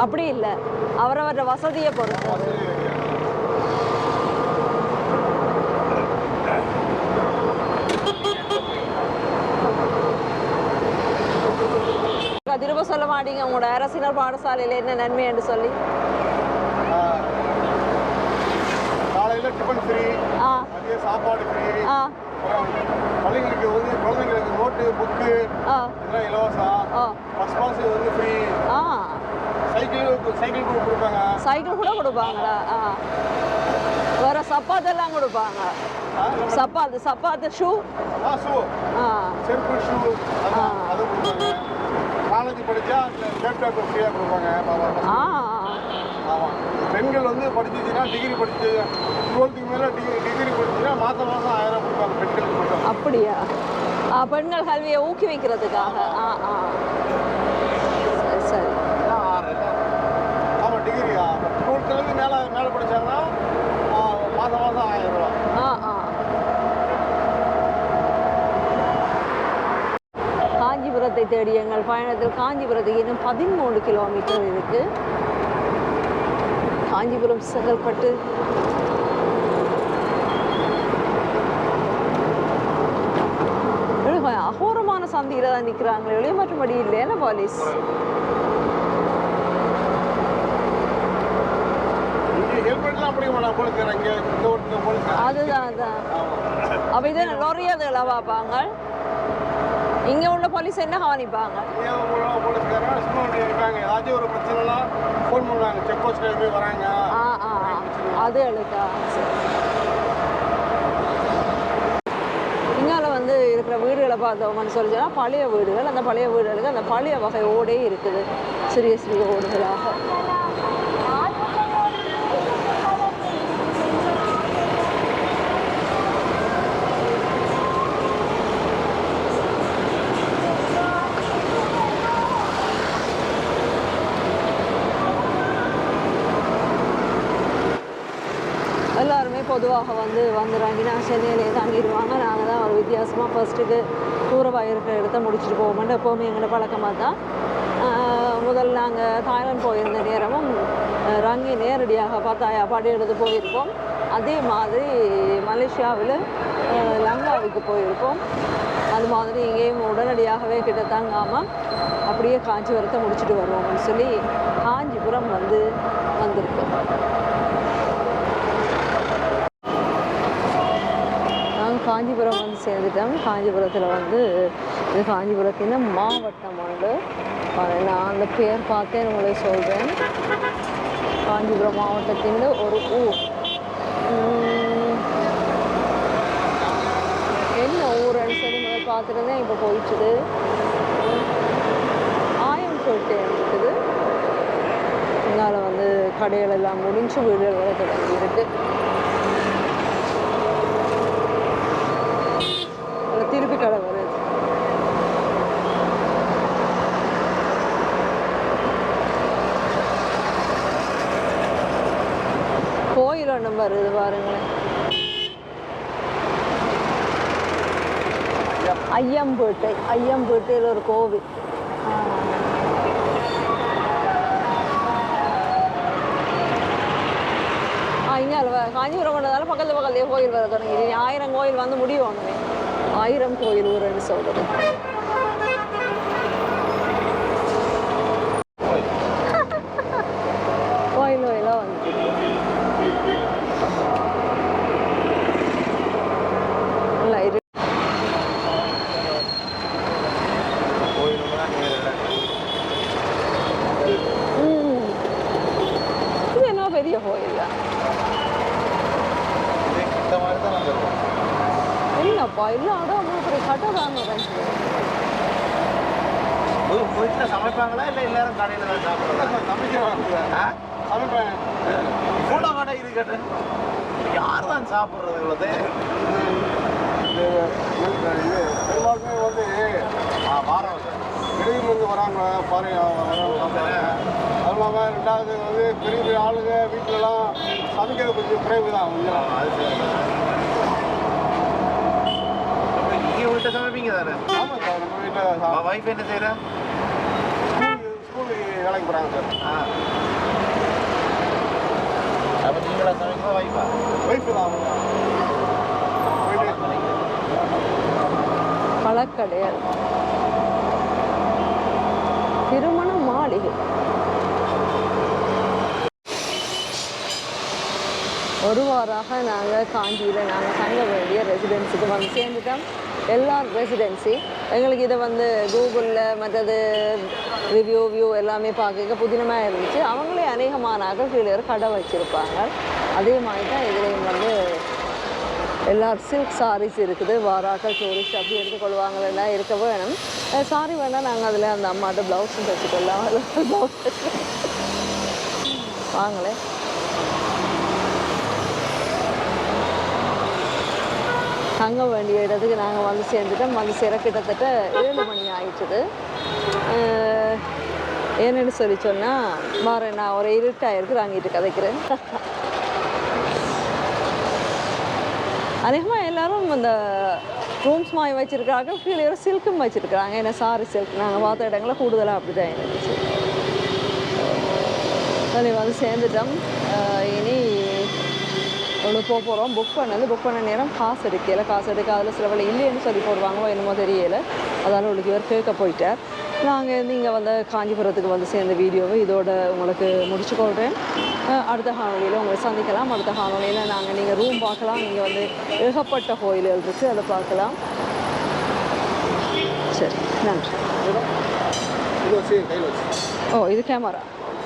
[SPEAKER 1] அப்படி இல்லை, அவரவர வசதியை பொறுத்தது. திரும்ப சொல்ல மாட்டீங்க உங்களோட அரசினர் பாடசாலையில் என்ன நன்மை என்று சொல்லி?
[SPEAKER 2] காலையில் டிஃபன் ஃப்ரீ, அதே சாப்பாடு ஃப்ரீ, பள்ளிகளுக்கு வந்து குழந்தைங்களுக்கு நோட்டு புக்கு இதெல்லாம் இலவசம், பஸ் பாஸ் வந்து ஃப்ரீ, சைக்கிள் கொடுப்பாங்க. சைக்கிள் கூட கொடுப்பாங்களா?
[SPEAKER 1] வேற சப்பாத்தெல்லாம் கொடுப்பாங்க. சப்பாத்து ஷூ,
[SPEAKER 2] செருப்பு ஷூ அது கொடுப்பாங்க. காலேஜ் படித்தா லேப்டாப் ஃப்ரீயாக கொடுப்பாங்க. ஆமாம், பெண்கள் வந்து படிச்சிச்சுன்னா டிகிரி படிச்சு 12க்கு மேலே டிகிரி படிச்சுன்னா மாதம் 1000 கொடுப்பாங்க பெண்களுக்கு மட்டும்.
[SPEAKER 1] அப்படியா? பெண்கள் கல்வியை ஊக்குவிக்கிறதுக்காக. சரி சரி.
[SPEAKER 2] ஆமாம், டிகிரி 12லேருந்து மேலே படித்தாங்கன்னா மாதம் 1000 ரூபா.
[SPEAKER 1] தேடி எங்கள் பயணத்தில் காஞ்சிபுரத்துக்கு இன்னும் 13 கிலோமீட்டர் இருக்குது. காஞ்சிபுரம் செங்கல்பட்டு அகோரமான சந்தியில் தான் நிற்கிறாங்களே வெளியே மற்றபடி இல்லையா போலீஸ். அதுதான் அதான் அப்போ இது லொரியாதுகளா பார்ப்பாங்க. இங்கே உள்ள போலீஸ் என்ன கவனிப்பாங்க? அது எழுக்கா இங்கால வந்து இருக்கிற வீடுகளை பார்த்தோம்னு சொல்லிச்சா பழைய வீடுகள். அந்த பழைய வீடுகளுக்கு அந்த பழைய வகை ஓடே இருக்குது, சிறிய சிறிய ஓடுகளாக. எல்லாருமே பொதுவாக வந்துடுறாங்கன்னா சென்னையிலே தங்கிடுவாங்க. நாங்கள் தான் ஒரு வித்தியாசமாக ஃபர்ஸ்ட்டுக்கு தூரமாக இருக்கிற இடத்த முடிச்சுட்டு போவோம்னு எப்போவுமே எங்களோட பழக்கமாக தான். முதல் நாங்கள் தாய்லாந்து போயிருந்த நேரமும் ரங்கி நேரடியாக பத்தாயா பாடி எடுத்து போயிருக்கோம். அதே மாதிரி மலேசியாவில் லங்காவுக்கு போயிருக்கோம். அது மாதிரி இங்கேயும் உடனடியாகவே கிட்ட தங்காமல் அப்படியே காஞ்சிபுரத்தை முடிச்சுட்டு வருவோம்னு சொல்லி காஞ்சிபுரம் வந்திருக்கோம். காஞ்சிபுரம் சேர்ந்துட்டோம். காஞ்சிபுரத்தில் இது காஞ்சிபுரத்தின் மாவட்டம் உண்டு. நான் அந்த பேர் பார்த்தே உங்களுக்கு சொல்கிறேன். காஞ்சிபுரம் மாவட்டத்தின் ஒரு ஊர். என்ன ஊருன்னு சொல்லி முதல் பார்த்துருந்தேன். இப்போ போயிடுச்சுது. ஆயம்பேட்டை இருக்குது. இதனால் கடைகள் எல்லாம் முடிஞ்சு வீடுகள் வர தொடங்கி இருக்கு. திருப்பி கடை வருது. கோயில் ஒன்று வருது பாருங்களேன். ஐயம்பேட்டையில் ஒரு கோவில். இங்கே காஞ்சிபுரம் பண்ணதால பக்கத்துலேயே கோயில் வர தொடங்கி. 1000 கோயில் முடிவாங்க. 1000 கோயில் ஊருன்னு சொல்றது. கோயிலெல்லாம் நல்லா இது என்ன பெரிய கோயில் தான். இல்லைப்பா இல்லை அடம் உங்களுக்கு கட்டை தாங்க.
[SPEAKER 2] வீட்டில் சமைப்பாங்களா இல்லை எல்லாரும் கடையில் தான் சாப்பிட்றாங்க? சமைப்பேன். இவ்வளோ கடை இருக்கு. யார் தான் சாப்பிட்றது இவ்வளோது? பெரும்பாலுமே வாரம் வெளியிலேருந்து வராங்க பாரு. அது இல்லாமல் ரெண்டாவது பெரிய பெரிய ஆளுங்க வீட்டிலலாம் சமைக்கிறது கொஞ்சம் குறைவு தான். அது சரி. நீங்கள் வீட்டை சமைப்பீங்க தானே? ஆமாம் சார். நம்ம வீட்டில் வைஃப் என்ன செய்கிறேன்? ஸ்கூலுக்கு வேலைக்கு போகிறாங்க சார். அப்போ நீங்களா சமைக்கிறோம்? வைஃபு தான்.
[SPEAKER 1] பழக்கடையால் திருமண மாளிகை. ஒரு வாராக நாங்கள் காஞ்சியில் தங்க வேண்டிய ரெசிடென்சிக்கு சேர்ந்துட்டோம். எல்லாரும் ரெசிடென்சி எங்களுக்கு இதை கூகுளில் மற்றது ரிவ்யூ எல்லாமே பார்க்க புதினமாக இருந்துச்சு. அவங்களே அநேகமானாக கீழே கடை வச்சுருப்பாங்க. அதே மாதிரி தான் இதுலேயும் எல்லாரும் சில்க் சாரீஸ் இருக்குது. வாராக்கள் டூரிஸ்ட் அப்படி எடுத்துக்கொள்வாங்களா இருக்க வேணும். சாரி வேணால் நாங்கள் அதில் அந்த அம்மாட்ட ப்ளவுஸும் தைச்சிக்கொள்ளலாம். ப்ளவுஸ் வாங்களே. தங்க வேண்டிய இடத்துக்கு நாங்கள் சேர்ந்துட்டோம். சேர கிட்டத்தட்ட 7 மணி ஆயிடுச்சுது. ஏன்னு சொல்லி சொன்னால் நான் ஒரு இருட்டாயிருக்கு வாங்கிட்டு கதைக்கிறேன். அநேகமாக எல்லோரும் இந்த ரூம்ஸ் மாதிரி வச்சுருக்காங்க, கீழே ஒரு சில்க்கும் வச்சுருக்காங்க. ஏன்னா சாரி சில்க் நாங்கள் பார்த்த இடங்களில் கூடுதலாக அப்படி தான் இருந்துச்சு. அதில் வந்து சேர்ந்துட்டோம். இனி ஒன்று போகிறோம். புக் பண்ண நேரம் காசு எடுக்காதில் சில வேலை இல்லைன்னு சொல்லி போடுவாங்களோ என்னமோ தெரியலை. அதனால் உங்களுக்கு இவர் கேட்க போயிட்டார். நாங்கள் நீங்கள் வந்து காஞ்சிபுரத்துக்கு வந்து சேர்ந்த வீடியோவை இதோட உங்களுக்கு முடிச்சுக்கொள்கிறேன். அடுத்த காணொலியில் உங்களை சந்திக்கலாம். அடுத்த காணொலியில் நீங்கள் ரூம் பார்க்கலாம். நீங்கள் வந்து ஏகப்பட்ட கோயில்கள் இருக்குது, அதை பார்க்கலாம். சரி, நன்றி.
[SPEAKER 2] இது வச்சு கையில் வச்சு
[SPEAKER 1] ஓ, இது கேமரா.